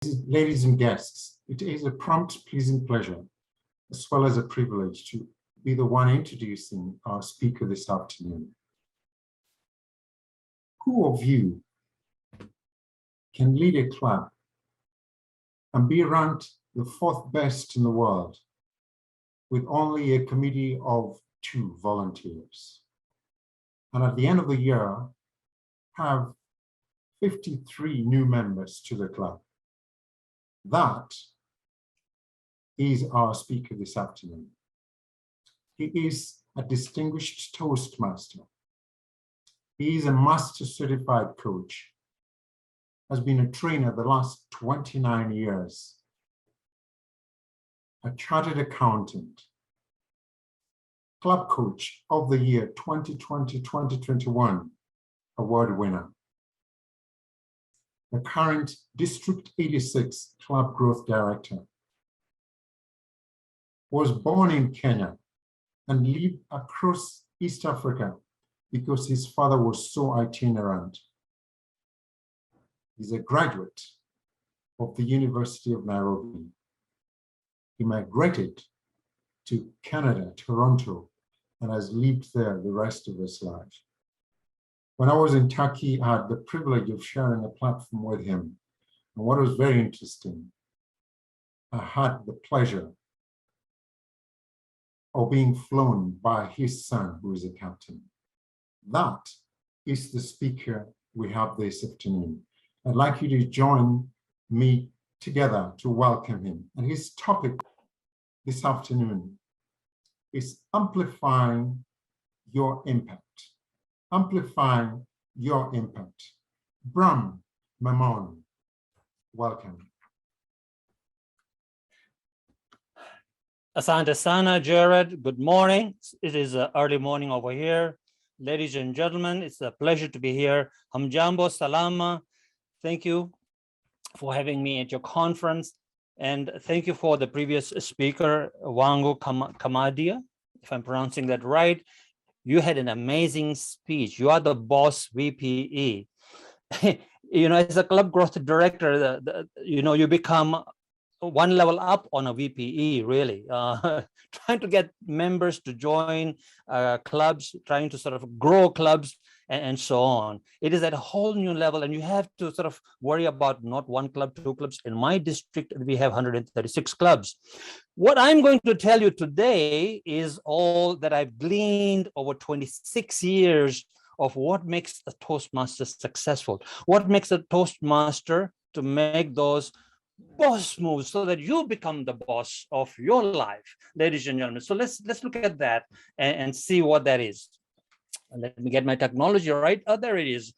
Ladies and guests, it is a prompt, pleasing pleasure, as well as a privilege to be the one introducing our speaker this afternoon. Who of you can lead a club and be ranked the 4th best in the world with only a committee of 2 volunteers? And at the end of the year, have 53 new members to the club. That is our speaker this afternoon. He is a distinguished Toastmaster. He is a master certified coach, has been a trainer the last 29 years, a chartered accountant, club coach of the year 2020-2021 award winner, the current District 86 Club Growth Director, was born in Kenya and lived across East Africa because his father was so itinerant. He's a graduate of the University of Nairobi. He migrated to Canada, Toronto, and has lived there the rest of his life. When I was in Turkey, I had the privilege of sharing a platform with him. And what was very interesting, I had the pleasure of being flown by his son, who is a captain. That is the speaker we have this afternoon. I'd like you to join me together to welcome him. And his topic this afternoon is amplifying your impact. Amplifying your impact. Brahm, Memone, welcome. Asante sana, Jared. Good morning. It is early morning over here. Ladies and gentlemen, it's a pleasure to be here. Hamjambo, salama. Thank you for having me at your conference. And thank you for the previous speaker, Wangu Kamadia, if I'm pronouncing that right. You had an amazing speech. You are the boss VPE. As a club growth director, you become one level up on a VPE, really. Trying to get members to join clubs, trying to sort of grow clubs and so on. It is at a whole new level, and you have to sort of worry about not 1 club, 2 clubs. In my district, we have 136 clubs. What I'm going to tell you today is all that I've gleaned over 26 years of what makes a Toastmaster successful, what makes a Toastmaster to make those boss moves so that you become the boss of your life, ladies and gentlemen. So let's look at that and see what that is. Let me get my technology right. Oh, there it is.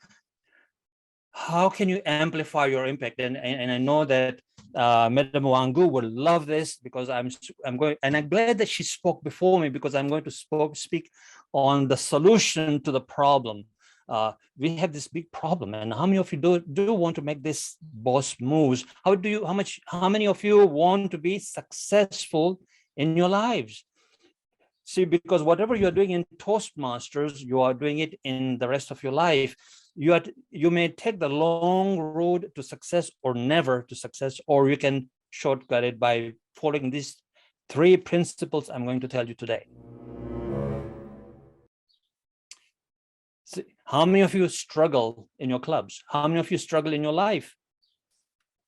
How can you amplify your impact? And I know that Madam Wangu will love this, because I'm going, and I'm glad that she spoke before me, because I'm going to speak on the solution to the problem. We have this big problem, and how many of you do want to make this boss moves? How many of you want to be successful in your lives? See, because whatever you're doing in Toastmasters, you are doing it in the rest of your life. You may take the long road to success or never to success, or you can shortcut it by following these 3 principles I'm going to tell you today. See, how many of you struggle in your clubs? How many of you struggle in your life?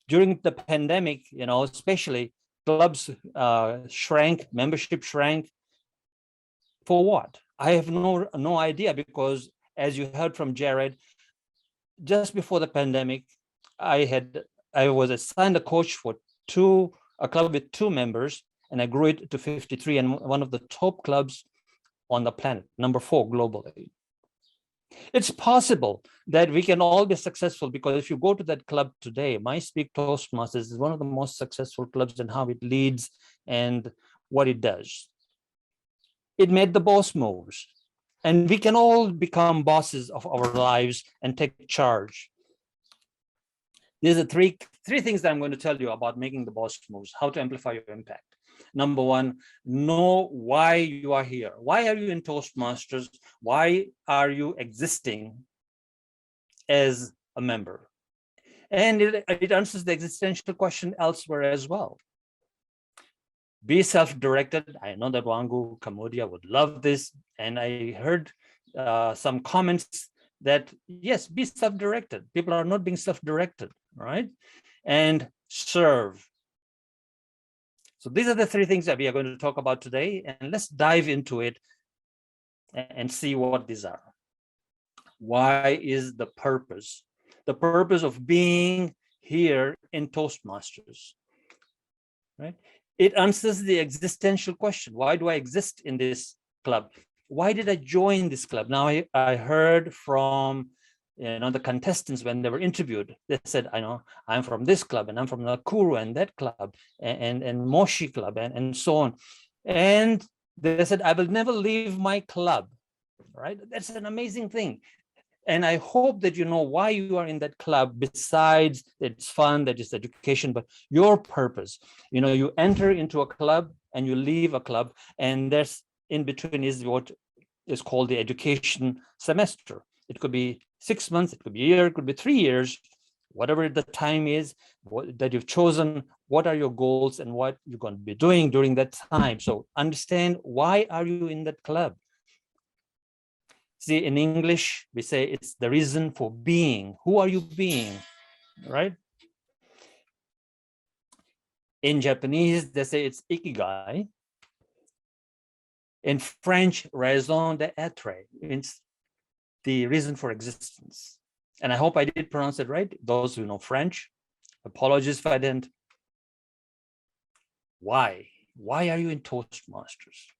During the pandemic, especially, clubs shrank, membership shrank. For what? I have no idea, because as you heard from Jared, just before the pandemic, I was assigned a coach for a club with 2 members, and I grew it to 53, and one of the top clubs on the planet, number 4 globally. It's possible that we can all be successful, because if you go to that club today, My Speak Toastmasters is one of the most successful clubs in how it leads and what it does. It made the boss moves, and we can all become bosses of our lives and take charge. There's a three things that I'm going to tell you about making the boss moves, how to amplify your impact. Number 1, know why you are here. Why are you in Toastmasters? Why are you existing as a member? And it answers the existential question elsewhere as well. Be self-directed. I know that Wangu Kamodia would love this. And I heard some comments that, yes, be self-directed. People are not being self-directed, right? And serve. So these are the three things that we are going to talk about today. And let's dive into it and see what these are. Why is the purpose of being here in Toastmasters, right? It answers the existential question. Why do I exist in this club? Why did I join this club? Now, I heard from the contestants when they were interviewed. They said, I know I'm from this club, and I'm from Nakuru and that club, and Moshi club, and so on. And they said, I will never leave my club, right? That's an amazing thing. And I hope that you know why you are in that club, besides that it's fun, that it's education, but your purpose. You enter into a club and you leave a club, and there's in between is what is called the education semester. It could be 6 months, it could be a year, it could be 3 years, whatever the time is that you've chosen. What are your goals and what you're going to be doing during that time? So understand, why are you in that club? See, in English, we say it's the reason for being. Who are you being, right? In Japanese, they say it's ikigai. In French, raison d'être, means the reason for existence. And I hope I did pronounce it right. Those who know French, apologies if I didn't. Why? Why are you in Toastmasters?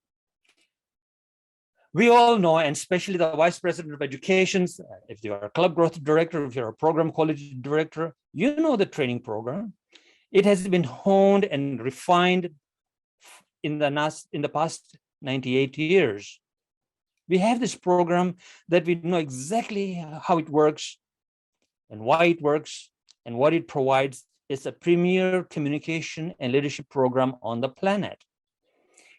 We all know, and especially the Vice President of Education, if you're a club growth director, if you're a program quality director, you know the training program. It has been honed and refined in the past 98 years. We have this program that we know exactly how it works and why it works and what it provides. It's a premier communication and leadership program on the planet.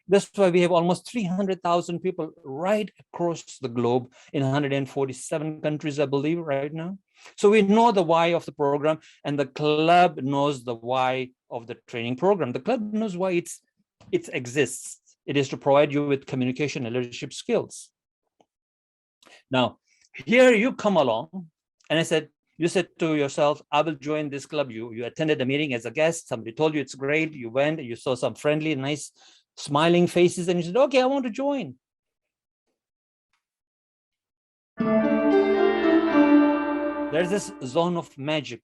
That's why we have almost 300,000 people right across the globe in 147 countries, I believe, right now. So we know the why of the program, and the club knows the why of the training program. The club knows why it exists. It is to provide you with communication and leadership skills. Now, here you come along, and you said to yourself, I will join this club. You attended a meeting as a guest. Somebody told you it's great. You went, you saw some friendly, nice, smiling faces, and you said, okay, I want to join. There's this zone of magic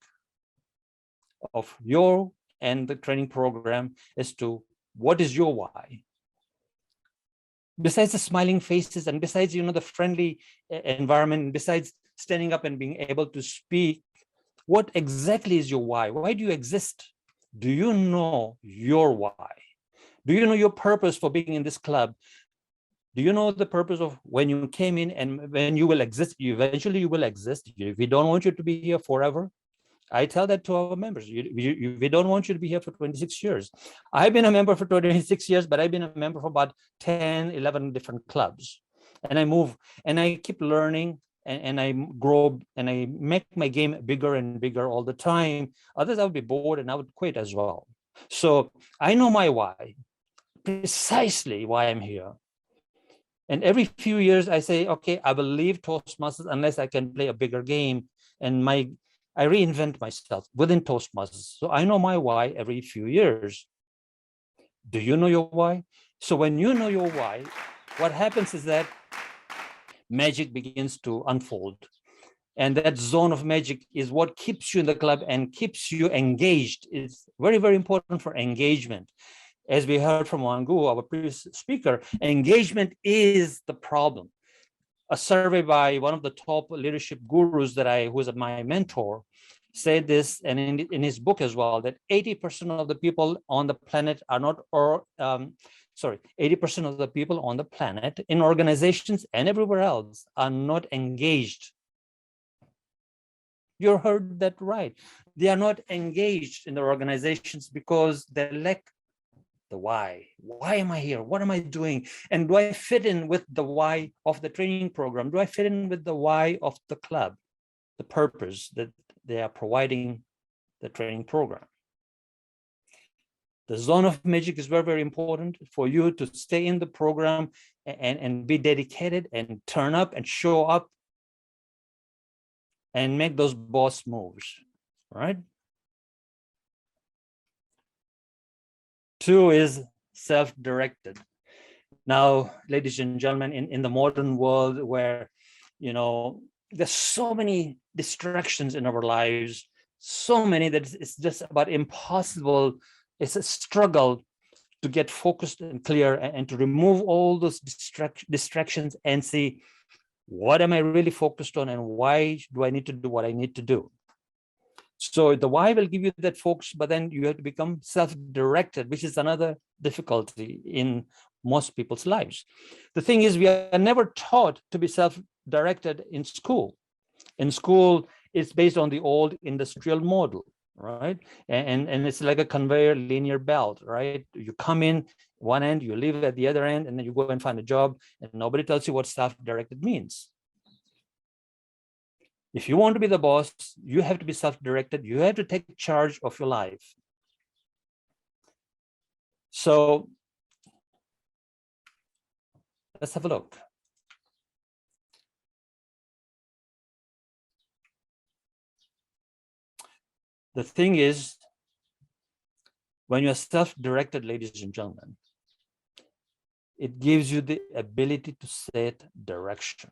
of your and the training program as to what is your why. Besides the smiling faces, and besides, the friendly environment, besides standing up and being able to speak, what exactly is your why? Why do you exist? Do you know your why? Do you know your purpose for being in this club? Do you know the purpose of when you came in and when you will exist? Eventually you will exist. We don't want you to be here forever. I tell that to our members. We don't want you to be here for 26 years. I've been a member for 26 years, but I've been a member for about 10, 11 different clubs. And I move and I keep learning, and I grow, and I make my game bigger and bigger all the time. Others, I would be bored and I would quit as well. So I know my why, precisely why I'm here. And every few years I say, okay, I will leave Toastmasters unless I can play a bigger game. And I reinvent myself within Toastmasters. So I know my why every few years. Do you know your why? So when you know your why, what happens is that magic begins to unfold. And that zone of magic is what keeps you in the club and keeps you engaged. It's very, very important for engagement. As we heard from Wangu, our previous speaker, engagement is the problem. A survey by one of the top leadership gurus who is my mentor, said this, and in his book as well, that 80% of the people on the planet are not, 80% of the people on the planet in organizations and everywhere else are not engaged. You heard that right. They are not engaged in their organizations because they lack the why. Why am I here? What am I doing? And do I fit in with the why of the training program? Do I fit in with the why of the club, the purpose that they are providing the training program. The zone of magic is very, very important for you to stay in the program and be dedicated and turn up and show up and make those boss moves, right? 2 is self-directed. Now, ladies and gentlemen, in the modern world where, you know, there's so many distractions in our lives, so many that it's just about impossible. It's a struggle to get focused and clear and to remove all those distractions and see, what am I really focused on and why do I need to do what I need to do? So the why will give you that focus, but then you have to become self-directed, which is another difficulty in most people's lives. The thing is, we are never taught to be self-directed in school. In school, it's based on the old industrial model, right? And it's like a conveyor linear belt, right? You come in one end, you leave at the other end, and then you go and find a job, and nobody tells you what self-directed means. If you want to be the boss, you have to be self-directed. You have to take charge of your life. So let's have a look. The thing is, when you're self-directed, ladies and gentlemen, it gives you the ability to set direction.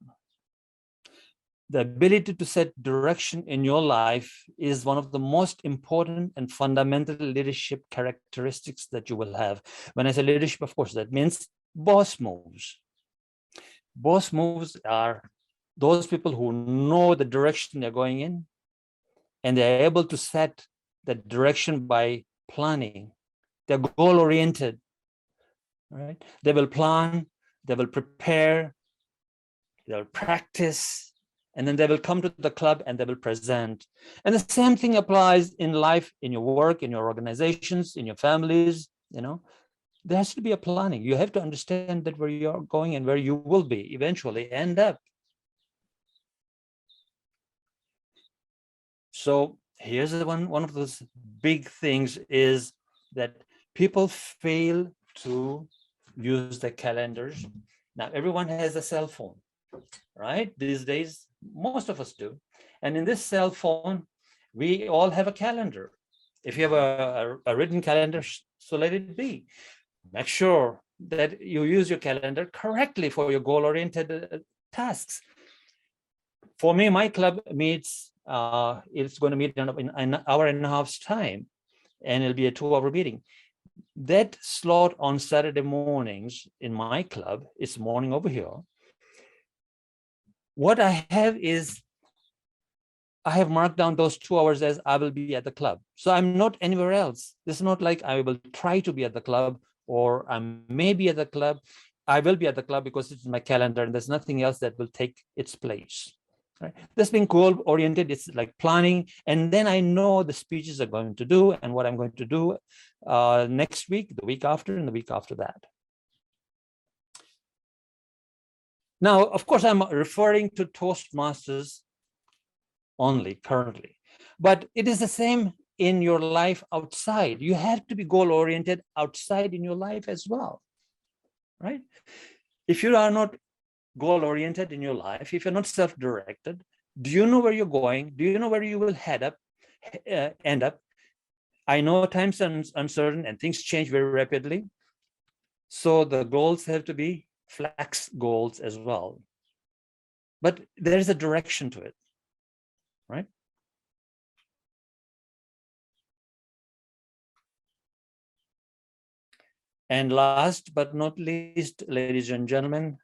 The ability to set direction in your life is one of the most important and fundamental leadership characteristics that you will have. When I say leadership, of course, that means boss moves. Boss moves are those people who know the direction they're going in, and they're able to set that direction by planning. They're goal-oriented, right? They will plan, they will prepare, they'll practice, and then they will come to the club and they will present. And the same thing applies in life, in your work, in your organizations, in your families, you know. There has to be a planning. You have to understand that where you're going and where you will be eventually end up. So here's the one of those big things is that people fail to use the calendars. Now, everyone has a cell phone, right? These days, most of us do. And in this cell phone, we all have a calendar. If you have a written calendar, so let it be. Make sure that you use your calendar correctly for your goal-oriented tasks. For me, my club meets, it's going to meet in an hour and a half's time, and it'll be a 2-hour meeting. That slot on Saturday mornings in my club, it's morning over here. What I have is, I have marked down those 2 hours as I will be at the club. So I'm not anywhere else. It's not like I will try to be at the club or I may be at the club. I will be at the club because it's in my calendar and there's nothing else that will take its place. Right? This being goal-oriented, it's like planning. And then I know the speeches I'm going to do and what I'm going to do next week, the week after, and the week after that. Now, of course, I'm referring to Toastmasters only currently, but it is the same in your life outside. You have to be goal-oriented outside in your life as well, right? If you are not goal-oriented in your life, if you're not self-directed, do you know where you're going? Do you know where you will end up? I know times are uncertain and things change very rapidly. So the goals have to be flex goals as well. But there is a direction to it, right? And last but not least, ladies and gentlemen,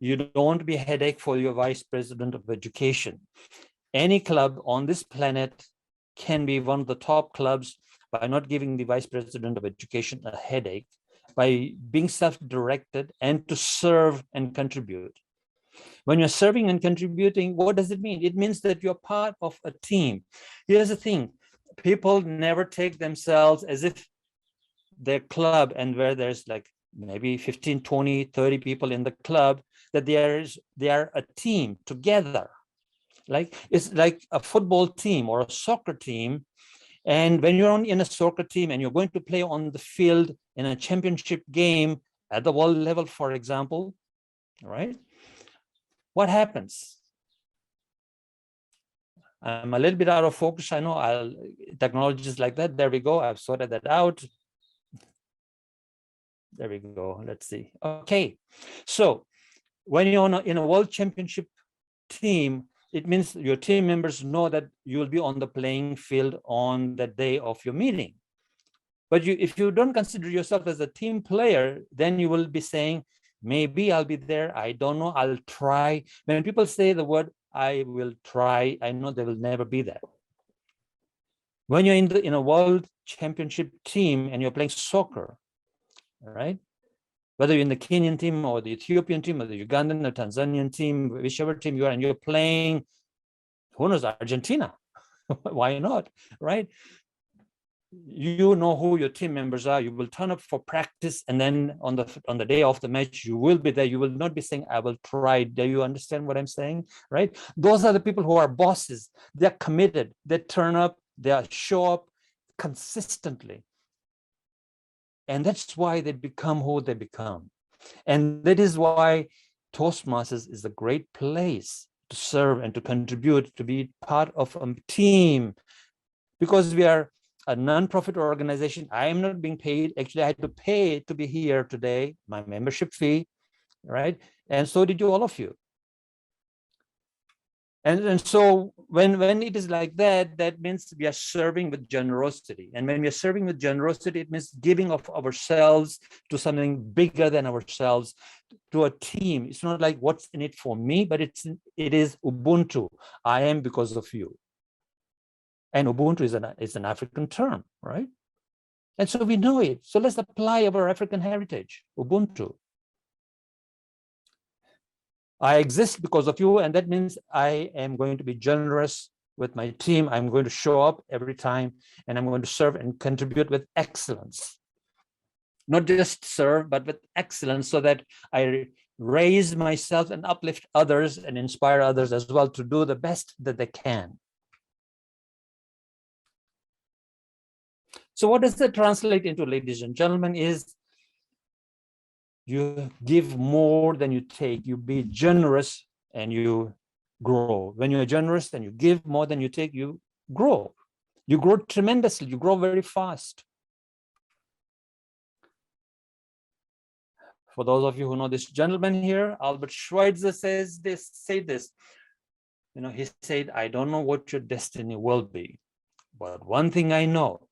you don't want to be a headache for your vice president of education. Any club on this planet can be one of the top clubs by not giving the vice president of education a headache, by being self-directed and to serve and contribute. When you're serving and contributing, what does it mean? It means that you're part of a team. Here's the thing. People never take themselves as if their club, and where there's like maybe 15, 20, 30 people in the club, that they are a team together. It's like a football team or a soccer team. And when you're in a soccer team and you're going to play on the field in a championship game at the world level, for example, right? What happens? I'm a little bit out of focus. I know technologies like that. There we go. I've sorted that out. There we go. Let's see. Okay. So when you're in a world championship team, it means your team members know that you will be on the playing field on the day of your meeting. But if you don't consider yourself as a team player, then you will be saying, maybe I'll be there. I don't know. I'll try. When people say the word, I will try, I know they will never be there. When you're in a world championship team and you're playing soccer, right? Whether you're in the Kenyan team or the Ethiopian team or the Ugandan or Tanzanian team, whichever team you are, and you're playing, who knows, Argentina. Why not, right? You know who your team members are. You will turn up for practice, and then on the day of the match, you will be there. You will not be saying, I will try. Do you understand what I'm saying, right? Those are the people who are bosses. They're committed. They turn up. They show up consistently. And that's why they become who they become. And that is why Toastmasters is a great place to serve and to contribute, to be part of a team, because we are a non-profit organization. I am not being paid. Actually, I had to pay to be here today, my membership fee, right? And so did all of you. And so when it is like that, that means we are serving with generosity. And when we are serving with generosity, it means giving of ourselves to something bigger than ourselves, to a team. It's not like what's in it for me, but it is Ubuntu. I am because of you. And Ubuntu is an African term, right? And so we know it. So let's apply our African heritage, Ubuntu. I exist because of you, and that means I am going to be generous with my team. I'm going to show up every time, and I'm going to serve and contribute with excellence. Not just serve, but with excellence, so that I raise myself and uplift others and inspire others as well to do the best that they can. So what does that translate into, ladies and gentlemen, is you give more than you take. You be generous and you grow. When you're generous and you give more than you take, you grow. You grow tremendously. You grow very fast. For those of you who know this gentleman here, Albert Schweitzer said this. You know, he said, I don't know what your destiny will be, but one thing I know,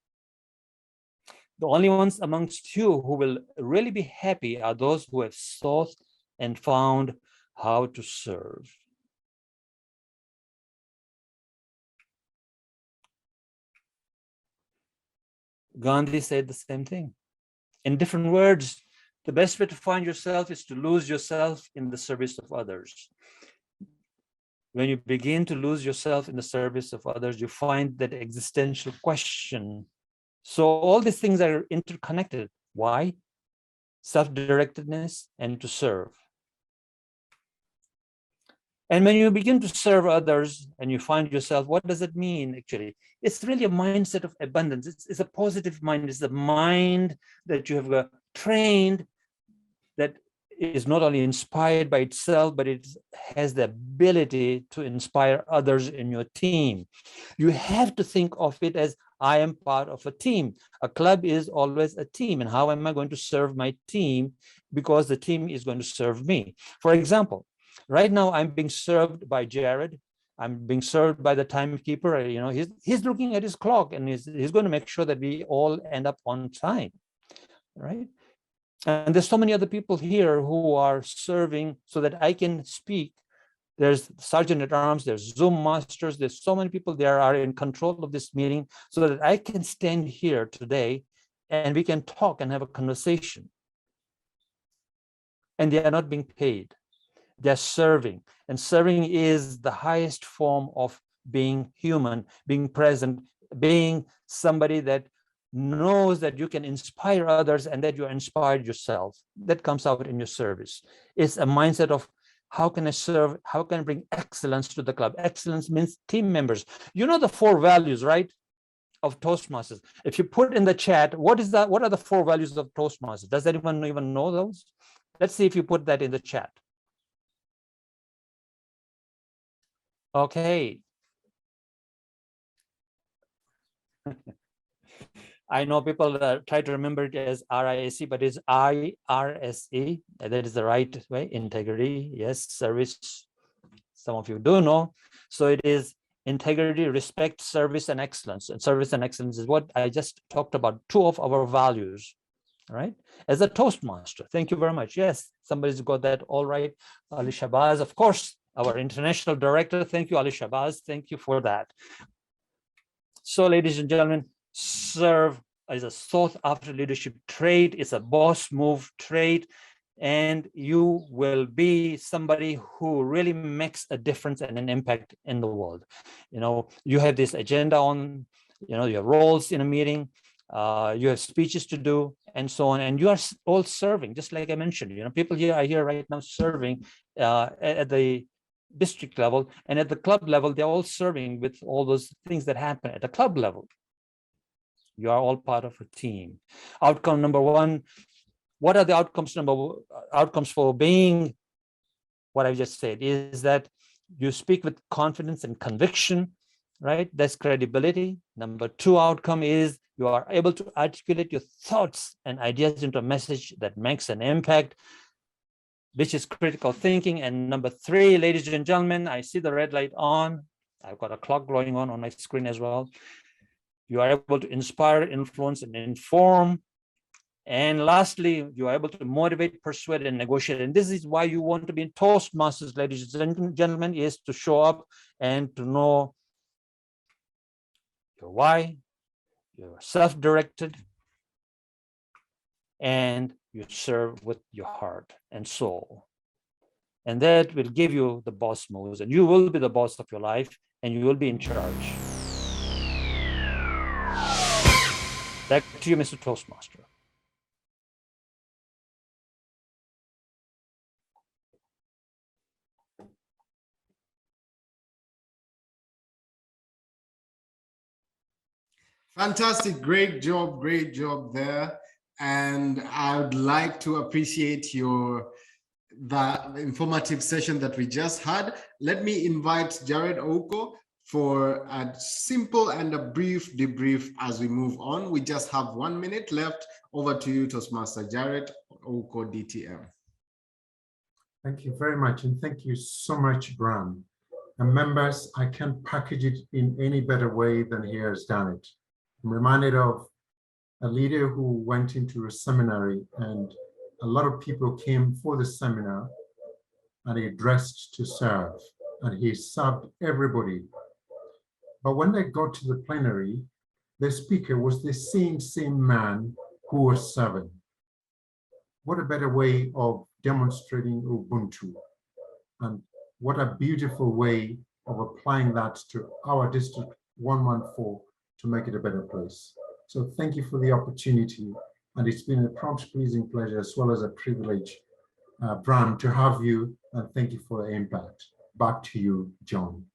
the only ones amongst you who will really be happy are those who have sought and found how to serve. Gandhi said the same thing. In different words, the best way to find yourself is to lose yourself in the service of others. When you begin to lose yourself in the service of others, you find that existential question. So all these things are interconnected. Why? Self-directedness and to serve. And when you begin to serve others and you find yourself, what does it mean actually? It's really a mindset of abundance. It's a positive mind. It's the mind that you have trained that is not only inspired by itself, but it has the ability to inspire others in your team. You have to think of it as, I am part of a team. A club is always a team. And how am I going to serve my team? Because the team is going to serve me. For example, right now I'm being served by Jared. I'm being served by the timekeeper. You know, he's looking at his clock and he's going to make sure that we all end up on time, right? And there's so many other people here who are serving so that I can speak. There's Sergeant at Arms, there's Zoom masters, there's so many people there are in control of this meeting so that I can stand here today and we can talk and have a conversation. And they are not being paid. They're serving. And serving is the highest form of being human, being present, being somebody that knows that you can inspire others and that you're inspired yourself. That comes out in your service. It's a mindset of How can I serve? How can I bring excellence to the club? Excellence means team members. You know the 4 values, right, of Toastmasters. If you put in the chat, what are the 4 values of Toastmasters? Does anyone even know those? Let's see if you put that in the chat. Okay. I know people try to remember it as RISE, but it's IRSE. That is the right way. Integrity, yes. Service, some of you do know. So it is integrity, respect, service, and excellence. And service and excellence is what I just talked about, 2 of our values, right? As a Toastmaster. Thank you very much. Yes, somebody's got that all right. Ali Shabazz, of course, our international director. Thank you, Ali Shabazz. Thank you for that. So, ladies and gentlemen, serve is a sought after leadership trait. It's a boss move trait, and you will be somebody who really makes a difference and an impact in the world. You know, you have this agenda on, you know, your roles in a meeting, you have speeches to do, and so on, and you are all serving, just like I mentioned. You know, people here are here right now serving at the district level, and at the club level, they're all serving with all those things that happen at the club level. You are all part of a team. Outcome number 1, what are the outcomes for being what I just said, is that you speak with confidence and conviction, right? That's credibility. Number 2 outcome is you are able to articulate your thoughts and ideas into a message that makes an impact, which is critical thinking. And number 3, ladies and gentlemen, I see the red light on. I've got a clock glowing on my screen as well. You are able to inspire, influence, and inform. And lastly, you are able to motivate, persuade, and negotiate. And this is why you want to be in Toastmasters, ladies and gentlemen, is to show up and to know your why, you're self-directed, and you serve with your heart and soul. And that will give you the boss moves, and you will be the boss of your life, and you will be in charge. Back to you, Mr. Toastmaster. Fantastic, great job there. And I would like to appreciate the informative session that we just had. Let me invite Jared Ouko for a simple and a brief debrief as we move on. We just have 1 minute left. Over to you, Toastmaster Jared Ouko, DTM. Thank you very much, and thank you so much, Brahm. And members, I can't package it in any better way than he has done it. I'm reminded of a leader who went into a seminary, and a lot of people came for the seminar, and he dressed to serve, and he served everybody. But when they got to the plenary, the speaker was the same man who was serving. What a better way of demonstrating Ubuntu, and what a beautiful way of applying that to our District 114 to make it a better place. So thank you for the opportunity, and it's been a prompt, pleasing pleasure as well as a privilege, Brahm, to have you, and thank you for the impact. Back to you, John.